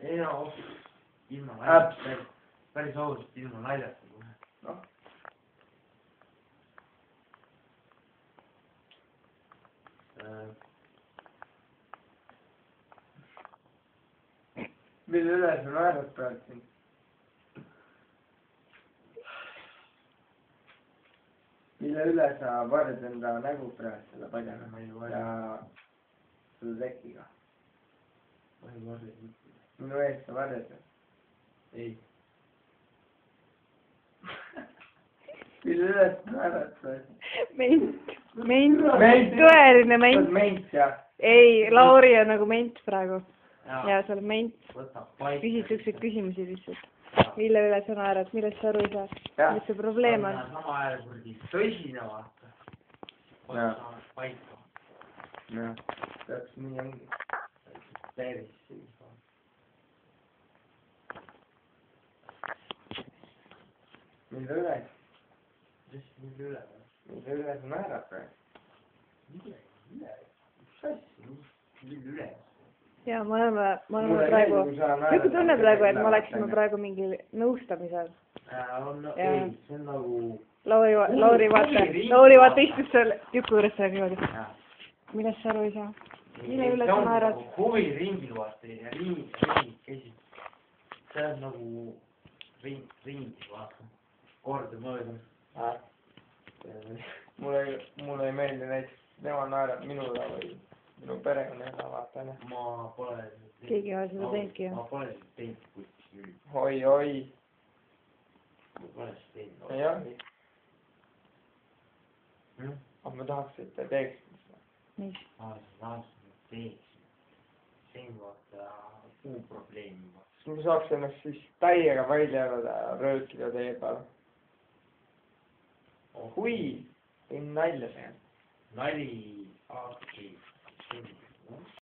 ei no, ilma naljata, päris ausalt ilma naljata kohe. Noh. Mille üle sa naerad praegu siin? Mille üle sa varjad enda nägu praegu selle padjana ja selle tekiga? Ma ei varja mitte. Minu eest sa varjad? Ei. Mille üle sa naerad praegu? Ment, tõeline ment. Ment, jah? Ei, Lauri on nagu ment praegu. Ja sa oled ment. Küsid siukseid küsimusi lihtsalt. Mille üle sa naerad, millest sa aru ei saa? Mis see probleem on? Sama ajal kurdi tõsine vaata. Võtavad paika. Jah, täpselt nii ongi. Päris siis vaata. Mille üle? Mille üle? Mille üle sa naerad praegu? Mille üle? Mis asja? Mille üle? Ja me oleme praegu, niisugune tunne praegu, et me oleksime praegu mingi nõustamisel. Ei, see on nagu... Lauri vaata istus seal tüku juures seal niimoodi. Millest sa aru ei saa? Mille üle sa naerad? Huviringil vaata ja ringid käisid. See on nagu ringid vaata. Korda mööda. Mulle ei meeldi näiteks, tema naerab minule või minu perekonnale vaata. Ma pole... Keegi ei ole seda teinudki ju. Ma pole seda teinud kuskil. Oi. Ma pole seda teinud. Ei ongi. Aga ma tahaks, et te teeksite seda. Mis? Ma tahaks, et te teeksite. See on vaata kuu probleemi. Ma saaks ennast siis täiega välja elada ja röökida teie peale. Kui? Tein nalja see. Nali, aaki.